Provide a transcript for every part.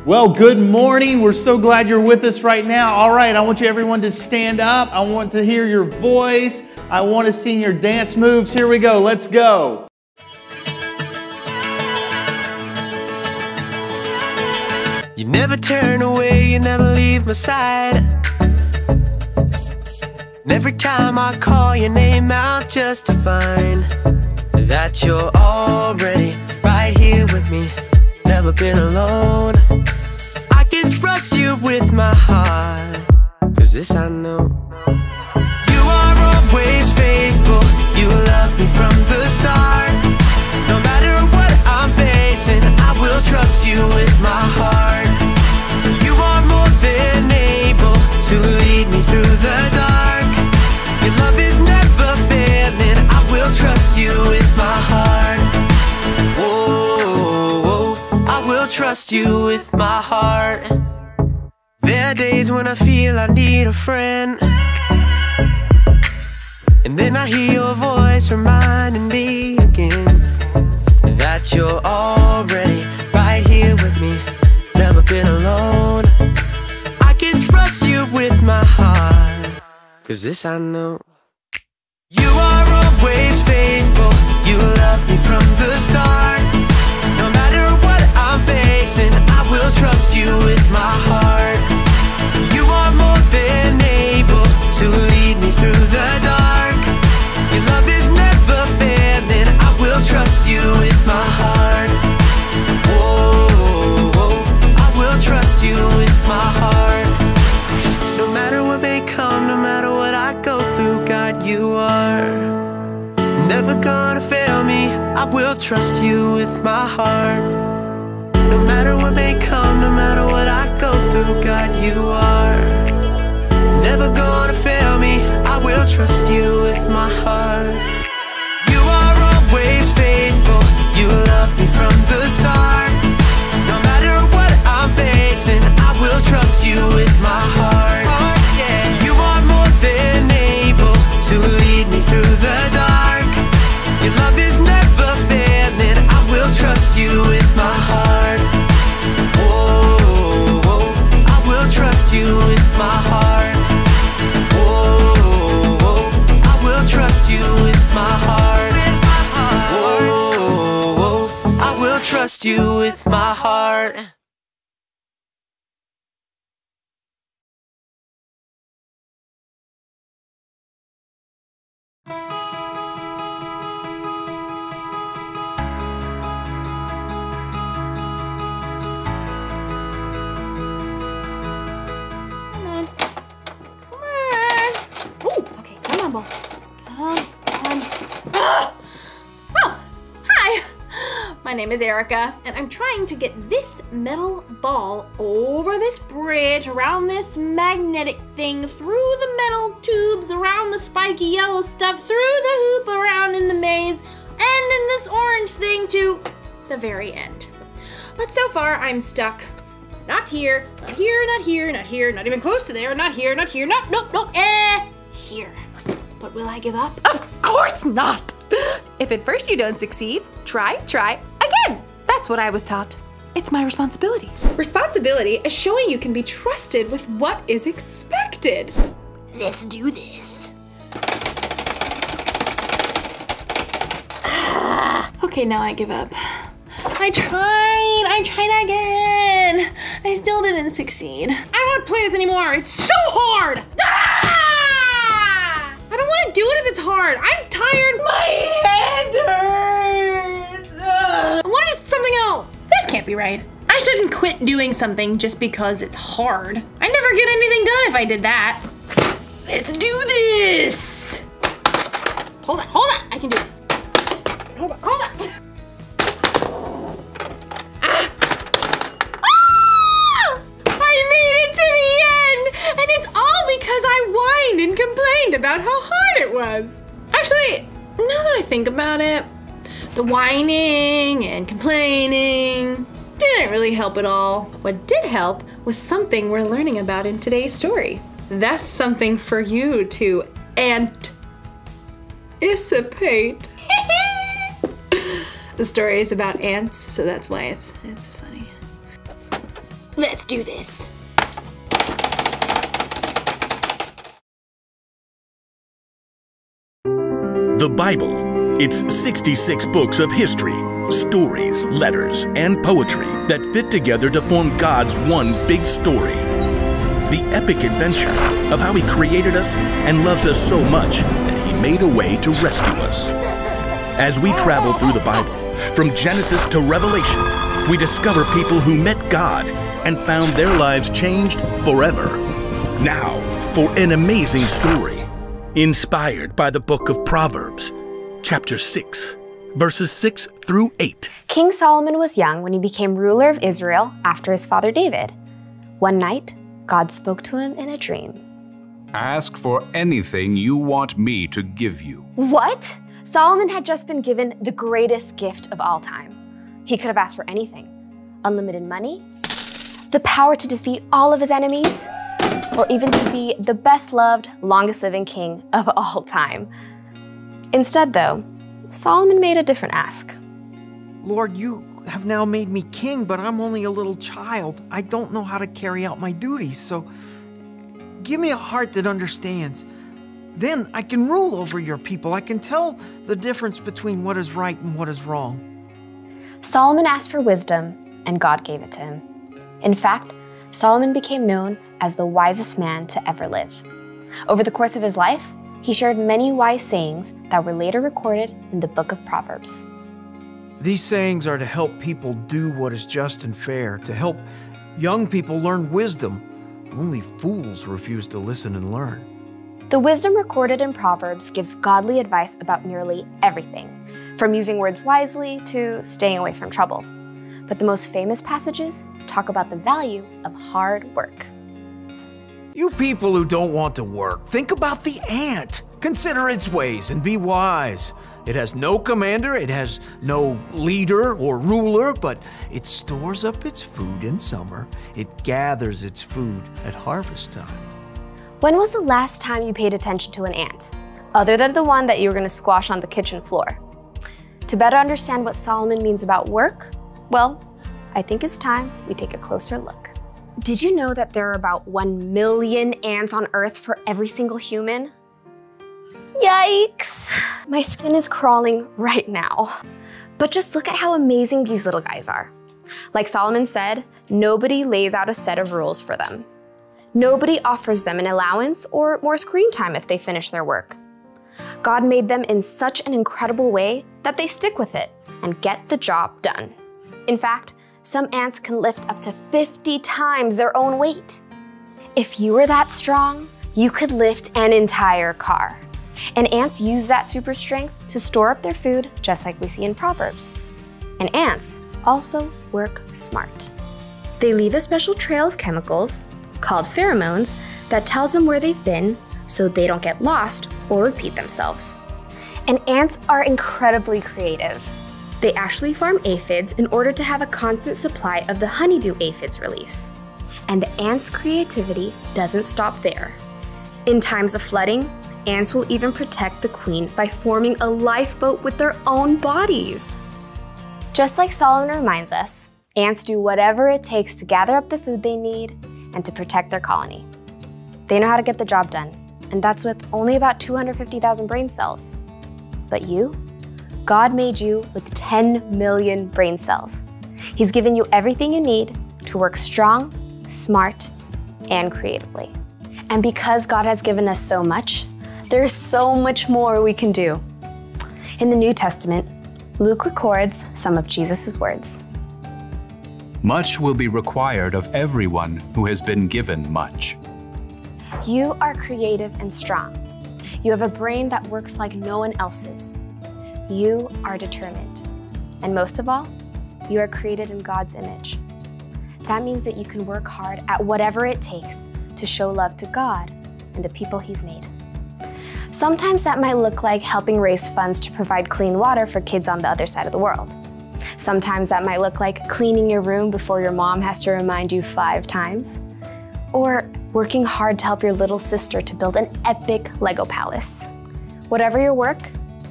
Well, good morning. We're so glad you're with us right now. All right, I want you everyone to stand up. I want to hear your voice. I want to see your dance moves. Here we go. Let's go. You never turn away, you never leave my side. And every time I call your name out just to find that you're already right here with me, never been alone. I can trust you with my heart, 'cause this I know. You are always faithful, you love me from the start. No matter what I'm facing, I will trust you with my heart. You are more than able to lead me through the dark. Your love is never failing, I will trust you with my heart. Whoa, I will trust you with my heart. There are days when I feel I need a friend, and then I hear your voice reminding me again that you're already right here with me, never been alone. I can trust you with my heart, 'cause this I know. You are always faithful, you love me from the start. No matter what I'm facing, I will trust you with my heart. You are more than able to lead me through the dark. Your love is never failing, I will trust you with my heart. Whoa, I will trust you with my heart. No matter what may come, no matter what I go through, God, you are never gonna fail me, I will trust you with my heart. No matter what may come, no matter what I go through, God, you are never gonna fail me, I will trust you with my heart. You are always faithful, you love me from the start. No matter what I'm facing, I will trust you with my heart. You are more than able to lead me through the dark. Your love is never failing, I will trust you with my heart. Whoa, I will trust you with my heart. Whoa, I will trust you with my heart. Whoa, I will trust you with my heart. My name is Erica, and I'm trying to get this metal ball over this bridge, around this magnetic thing, through the metal tubes, around the spiky yellow stuff, through the hoop, around in the maze, and in this orange thing to the very end. But so far, I'm stuck. Not here, not here, not here, not here, not even close to there, not here, not here, nope, here. But will I give up? Of course not! If at first you don't succeed, try again. That's what I was taught. It's my responsibility. Responsibility is showing you can be trusted with what is expected. Let's do this. Okay, now I give up. I tried again. I still didn't succeed. I don't want to play this anymore. It's so hard. I don't want to do it if it's hard. I'm tired. My head hurts. I want to do something else. This can't be right. I shouldn't quit doing something just because it's hard. I'd never get anything done if I did that. Let's do this. Hold on. I can do it. Hold on. I made it to the end, and it's all because I whined and complained about how hard it was. Actually, now that I think about it, the whining and complaining didn't really help at all. What did help was something we're learning about in today's story. That's something for you to anticipate. The story is about ants, so that's why it's funny. Let's do this. The Bible. It's 66 books of history, stories, letters, and poetry that fit together to form God's one big story. The epic adventure of how He created us and loves us so much that He made a way to rescue us. As we travel through the Bible, from Genesis to Revelation, we discover people who met God and found their lives changed forever. Now, for an amazing story, inspired by the book of Proverbs, chapter 6, verses 6 through 8. King Solomon was young when he became ruler of Israel after his father David. One night, God spoke to him in a dream. Ask for anything you want me to give you. What? Solomon had just been given the greatest gift of all time. He could have asked for anything. Unlimited money, the power to defeat all of his enemies, or even to be the best-loved, longest-living king of all time. Instead, though, Solomon made a different ask. Lord, you have now made me king, but I'm only a little child. I don't know how to carry out my duties, so give me a heart that understands. Then I can rule over your people. I can tell the difference between what is right and what is wrong. Solomon asked for wisdom, and God gave it to him. In fact, Solomon became known as the wisest man to ever live. Over the course of his life, he shared many wise sayings that were later recorded in the book of Proverbs. These sayings are to help people do what is just and fair, to help young people learn wisdom. Only fools refuse to listen and learn. The wisdom recorded in Proverbs gives godly advice about nearly everything, from using words wisely to staying away from trouble. But the most famous passages talk about the value of hard work. You people who don't want to work, think about the ant. Consider its ways and be wise. It has no commander, it has no leader or ruler, but it stores up its food in summer. It gathers its food at harvest time. When was the last time you paid attention to an ant, other than the one that you were going to squash on the kitchen floor? To better understand what Solomon means about work, well, I think it's time we take a closer look. Did you know that there are about 1 million ants on Earth for every single human? Yikes! My skin is crawling right now. But just look at how amazing these little guys are. Like Solomon said, nobody lays out a set of rules for them. Nobody offers them an allowance or more screen time if they finish their work. God made them in such an incredible way that they stick with it and get the job done. In fact, some ants can lift up to 50 times their own weight. If you were that strong, you could lift an entire car. And ants use that super strength to store up their food, just like we see in Proverbs. And ants also work smart. They leave a special trail of chemicals, called pheromones, that tells them where they've been so they don't get lost or repeat themselves. And ants are incredibly creative. They actually farm aphids in order to have a constant supply of the honeydew aphids release. And the ants' creativity doesn't stop there. In times of flooding, ants will even protect the queen by forming a lifeboat with their own bodies. Just like Solomon reminds us, ants do whatever it takes to gather up the food they need and to protect their colony. They know how to get the job done, and that's with only about 250,000 brain cells. But you? God made you with 10 million brain cells. He's given you everything you need to work strong, smart, and creatively. And because God has given us so much, there's so much more we can do. In the New Testament, Luke records some of Jesus' words. Much will be required of everyone who has been given much. You are creative and strong. You have a brain that works like no one else's. You are determined. And most of all, you are created in God's image. That means that you can work hard at whatever it takes to show love to God and the people He's made. Sometimes that might look like helping raise funds to provide clean water for kids on the other side of the world. Sometimes that might look like cleaning your room before your mom has to remind you 5 times. Or working hard to help your little sister to build an epic Lego palace. Whatever your work,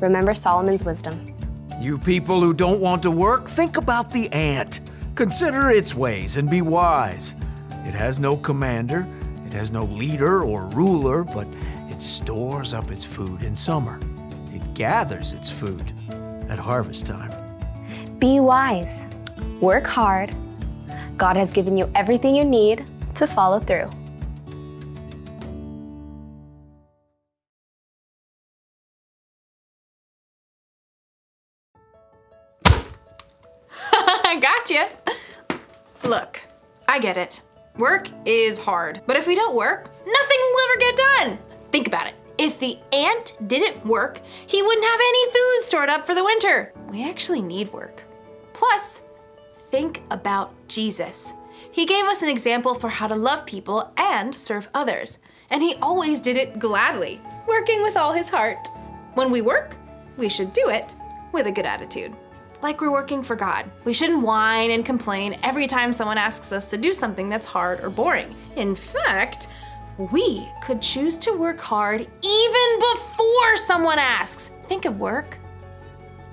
remember Solomon's wisdom. You people who don't want to work, think about the ant. Consider its ways and be wise. It has no commander, it has no leader or ruler, but it stores up its food in summer. It gathers its food at harvest time. Be wise. Work hard. God has given you everything you need to follow through. Gotcha. Look, I get it. Work is hard, but if we don't work, nothing will ever get done. Think about it. If the ant didn't work, he wouldn't have any food stored up for the winter. We actually need work. Plus, think about Jesus. He gave us an example for how to love people and serve others, and he always did it gladly, working with all his heart. When we work, we should do it with a good attitude. Like we're working for God. We shouldn't whine and complain every time someone asks us to do something that's hard or boring. In fact, we could choose to work hard even before someone asks. Think of work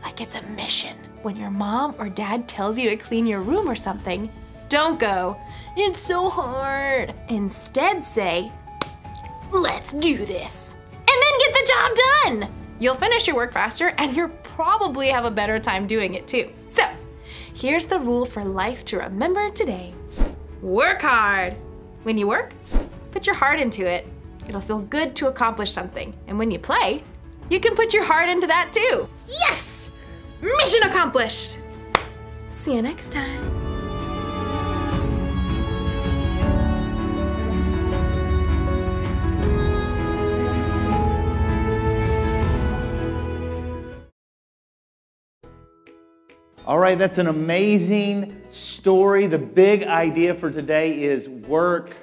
like it's a mission. When your mom or dad tells you to clean your room or something, don't go, "It's so hard." Instead say, "Let's do this." And then get the job done. You'll finish your work faster and you'll probably have a better time doing it too. So, here's the rule for life to remember today. Work hard. When you work, put your heart into it. It'll feel good to accomplish something. And when you play, you can put your heart into that too. Yes! Mission accomplished. See you next time. All right, that's an amazing story. The big idea for today is work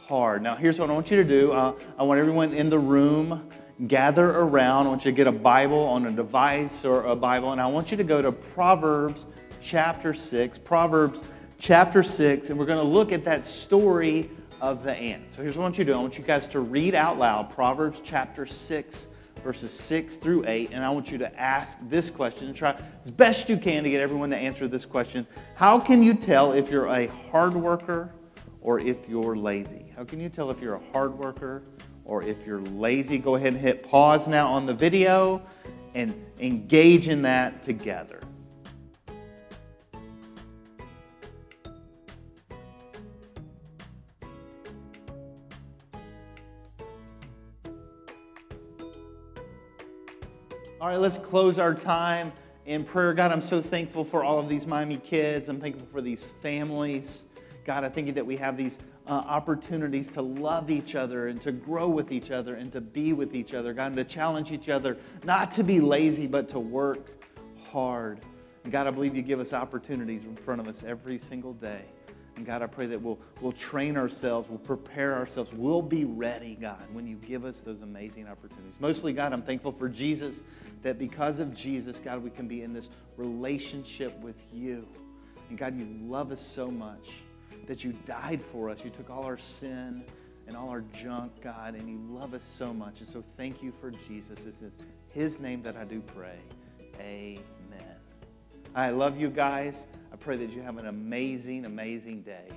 hard. Now, here's what I want you to do. I want everyone in the room gather around. I want you to get a Bible on a device or a Bible, and I want you to go to Proverbs chapter 6. Proverbs chapter 6, and we're going to look at that story of the ant. So here's what I want you to do. I want you guys to read out loud Proverbs chapter 6, verses 6 through 8, and I want you to ask this question and try as best you can to get everyone to answer this question. How can you tell if you're a hard worker or if you're lazy? How can you tell if you're a hard worker or if you're lazy? Go ahead and hit pause now on the video and engage in that together. All right, let's close our time in prayer. God, I'm so thankful for all of these Miami kids. I'm thankful for these families. God, I thank you that we have these opportunities to love each other and to grow with each other and to be with each other. God, and to challenge each other not to be lazy, but to work hard. And God, I believe you give us opportunities in front of us every single day. And God, I pray that we'll train ourselves, we'll prepare ourselves, we'll be ready, God, when you give us those amazing opportunities. Mostly, God, I'm thankful for Jesus, that because of Jesus, God, we can be in this relationship with you. And God, you love us so much that you died for us. You took all our sin and all our junk, God, and you love us so much. And so thank you for Jesus. It's in his name that I do pray. Amen. I love you guys. I pray that you have an amazing, amazing day.